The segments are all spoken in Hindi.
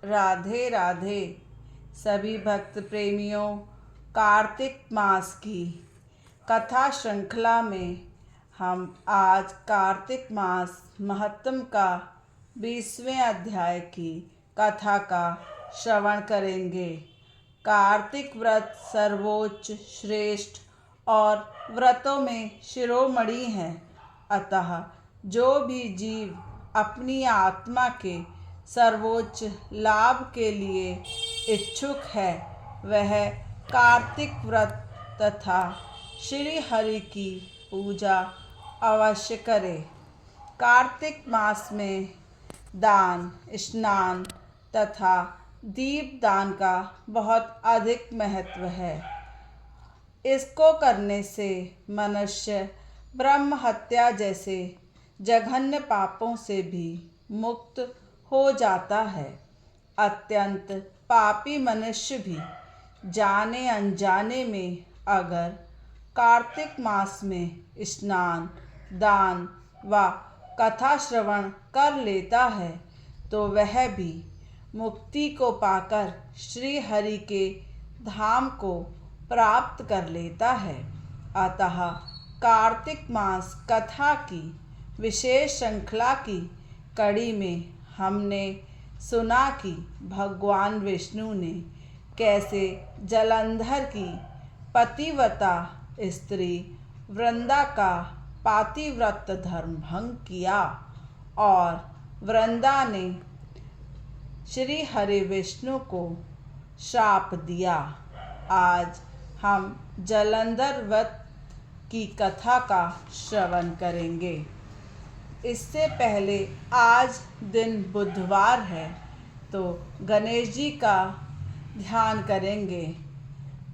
राधे राधे सभी भक्त प्रेमियों। कार्तिक मास की कथा श्रृंखला में हम आज कार्तिक मास महत्तम का 20वें अध्याय की कथा का श्रवण करेंगे। कार्तिक व्रत सर्वोच्च, श्रेष्ठ और व्रतों में शिरोमणि है। अतः जो भी जीव अपनी आत्मा के सर्वोच्च लाभ के लिए इच्छुक है, वह कार्तिक व्रत तथा श्री हरि की पूजा अवश्य करे। कार्तिक मास में दान, स्नान तथा दीपदान का बहुत अधिक महत्व है। इसको करने से मनुष्य ब्रह्म हत्या जैसे जघन्य पापों से भी मुक्त हो जाता है। अत्यंत पापी मनुष्य भी जाने अनजाने में अगर कार्तिक मास में स्नान, दान व कथा श्रवण कर लेता है, तो वह भी मुक्ति को पाकर श्री हरि के धाम को प्राप्त कर लेता है। अतः कार्तिक मास कथा की विशेष श्रृंखला की कड़ी में हमने सुना कि भगवान विष्णु ने कैसे जलंधर की पतिव्रता स्त्री वृंदा का पातिव्रत धर्म भंग किया और वृंदा ने श्री हरि विष्णु को श्राप दिया। आज हम जलंधर व्रत की कथा का श्रवण करेंगे। इससे पहले आज दिन बुधवार है, तो गणेश जी का ध्यान करेंगे।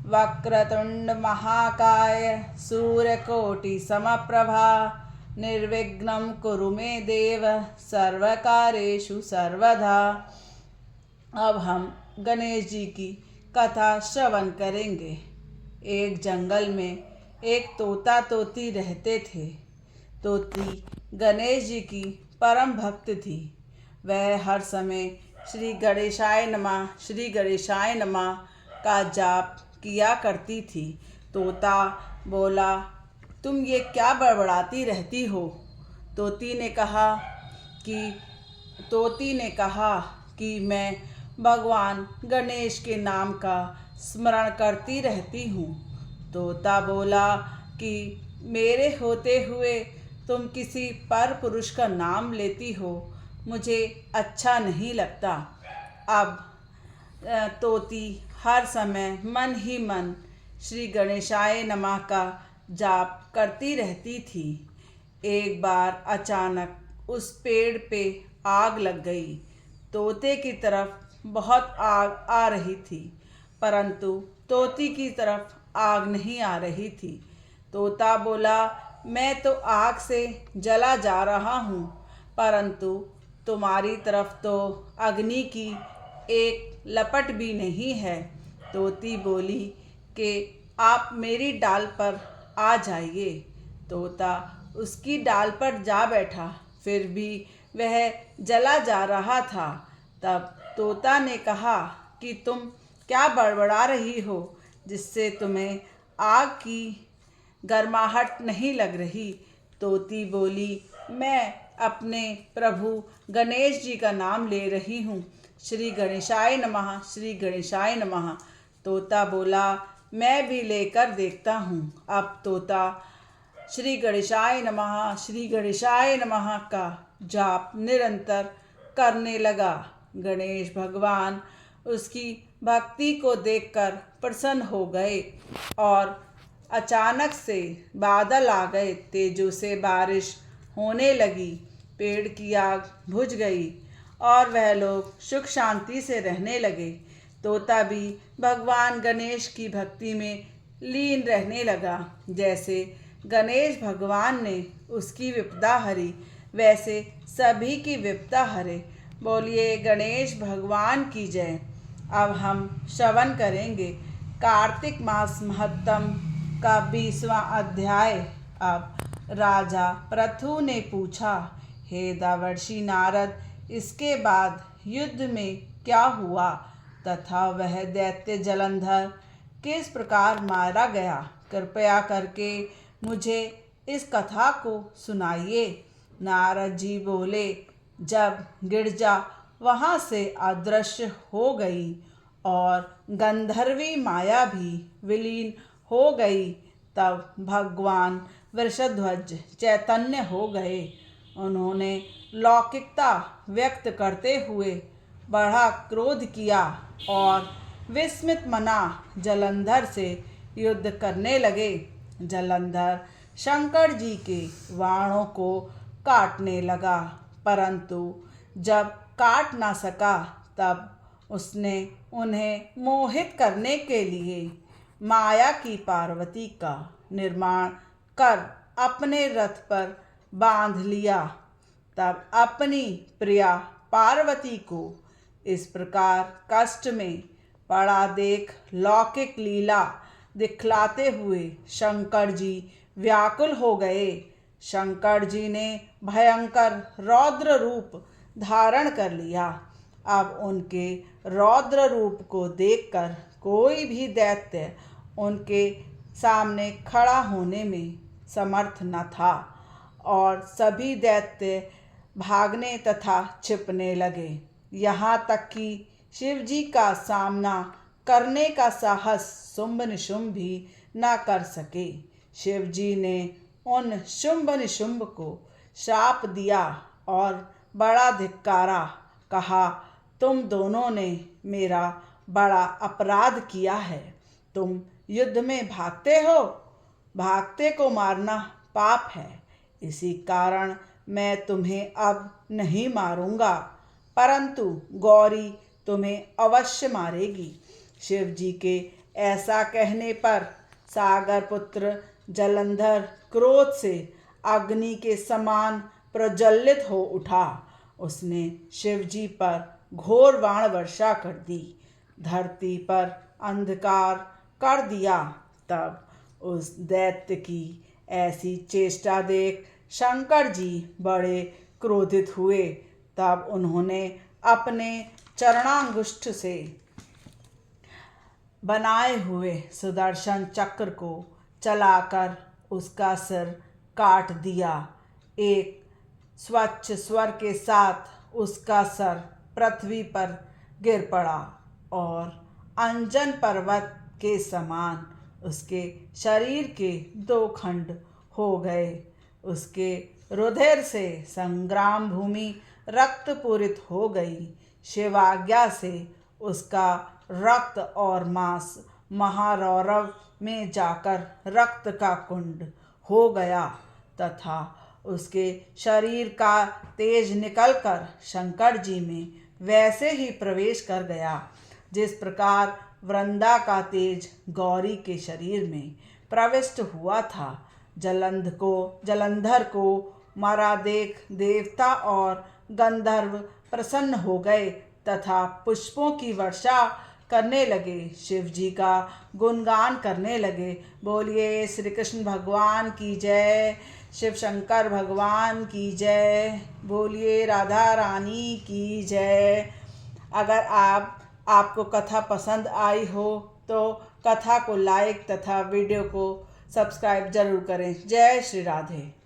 वक्रतुंड महाकाय सूर्यकोटि समप्रभा निर्विघ्नं कुरु मे देव सर्वकार्येषु सर्वदा। अब हम गणेश जी की कथा श्रवण करेंगे। एक जंगल में एक तोता तोती रहते थे। तोती गणेश जी की परम भक्त थी। वह हर समय श्री गणेशाय नमः, श्री गणेशाय नमः का जाप किया करती थी। तोता बोला, तुम ये क्या बड़बड़ाती रहती हो? तोती ने कहा कि मैं भगवान गणेश के नाम का स्मरण करती रहती हूँ। तोता बोला कि मेरे होते हुए तुम किसी पर पुरुष का नाम लेती हो, मुझे अच्छा नहीं लगता। अब तोती हर समय मन ही मन श्री गणेशाय नमः का जाप करती रहती थी। एक बार अचानक उस पेड़ पे आग लग गई। तोते की तरफ बहुत आग आ रही थी, परंतु तोती की तरफ आग नहीं आ रही थी। तोता बोला, मैं तो आग से जला जा रहा हूँ, परंतु तुम्हारी तरफ तो अग्नि की एक लपट भी नहीं है। तोती बोली कि आप मेरी डाल पर आ जाइए। तोता उसकी डाल पर जा बैठा, फिर भी वह जला जा रहा था। तब तोता ने कहा कि तुम क्या बड़बड़ा रही हो, जिससे तुम्हें आग की गर्माहट नहीं लग रही? तोती बोली, मैं अपने प्रभु गणेश जी का नाम ले रही हूँ। श्री गणेशाय नमः, श्री गणेशाय नमः। तोता बोला, मैं भी लेकर देखता हूँ। अब तोता श्री गणेशाय नमः, श्री गणेशाय नमः का जाप निरंतर करने लगा। गणेश भगवान उसकी भक्ति को देखकर प्रसन्न हो गए और अचानक से बादल आ गए। तेजों से बारिश होने लगी। पेड़ की आग बुझ गई और वह लोग सुख शांति से रहने लगे। तोता भी भगवान गणेश की भक्ति में लीन रहने लगा। जैसे गणेश भगवान ने उसकी विपदा हरी, वैसे सभी की विपदा हरे। बोलिए गणेश भगवान की जय। अब हम श्रवण करेंगे कार्तिक मास महत्तम का 20वां अध्याय। अब राजा पृथु ने पूछा, हे देवर्षि नारद, इसके बाद युद्ध में क्या हुआ तथा वह दैत्य जलंधर किस प्रकार मारा गया, कृपया करके मुझे इस कथा को सुनाइए। नारद जी बोले, जब गिरजा वहाँ से अदृश्य हो गई और गंधर्वी माया भी विलीन हो गई, तब भगवान वृषध्वज चैतन्य हो गए। उन्होंने लौकिकता व्यक्त करते हुए बड़ा क्रोध किया और विस्मित मना जलंधर से युद्ध करने लगे। जलंधर शंकर जी के बाणों को काटने लगा, परंतु जब काट ना सका तब उसने उन्हें मोहित करने के लिए माया की पार्वती का निर्माण कर अपने रथ पर बांध लिया। तब अपनी प्रिया पार्वती को इस प्रकार कष्ट में पड़ा देख लौकिक लीला दिखलाते हुए शंकर जी व्याकुल हो गए। शंकर जी ने भयंकर रौद्र रूप धारण कर लिया। अब उनके रौद्र रूप को देखकर कोई भी दैत्य उनके सामने खड़ा होने में समर्थ न था और सभी दैत्य भागने तथा छिपने लगे। यहाँ तक कि शिव जी का सामना करने का साहस शुंभ निशुंभ भी न कर सके। शिव जी ने उन शुंभ निशुंभ को शाप दिया और बड़ा धिक्कारा, कहा, तुम दोनों ने मेरा बड़ा अपराध किया है। तुम युद्ध में भागते हो, भागते को मारना पाप है। इसी कारण मैं तुम्हें अब नहीं मारूंगा, परंतु गौरी तुम्हें अवश्य मारेगी। शिव जी के ऐसा कहने पर सागर पुत्र जलंधर क्रोध से अग्नि के समान प्रज्वलित हो उठा। उसने शिव जी पर घोर बाण वर्षा कर दी, धरती पर अंधकार कर दिया। तब उस दैत्य की ऐसी चेष्टा देख शंकर जी बड़े क्रोधित हुए। तब उन्होंने अपने चरणांगुष्ठ से बनाए हुए सुदर्शन चक्र को चलाकर उसका सिर काट दिया। एक स्वच्छ स्वर के साथ उसका सर पृथ्वी पर गिर पड़ा और अंजन पर्वत के समान उसके शरीर के दो खंड हो गए। उसके रुधिर से संग्राम भूमि रक्तपूरित हो गई। शिवाज्ञा से उसका रक्त और मांस महारौरव में जाकर रक्त का कुंड हो गया तथा उसके शरीर का तेज निकलकर शंकर जी में वैसे ही प्रवेश कर गया जिस प्रकार वृंदा का तेज गौरी के शरीर में प्रविष्ट हुआ था। जलंधर को मारा देख देवता और गंधर्व प्रसन्न हो गए तथा पुष्पों की वर्षा करने लगे, शिव जी का गुणगान करने लगे। बोलिए श्री कृष्ण भगवान की जय, शिव शंकर भगवान की जय, बोलिए राधा रानी की जय। अगर आपको कथा पसंद आई हो तो कथा को लाइक तथा वीडियो को सब्सक्राइब जरूर करें। जय श्री राधे।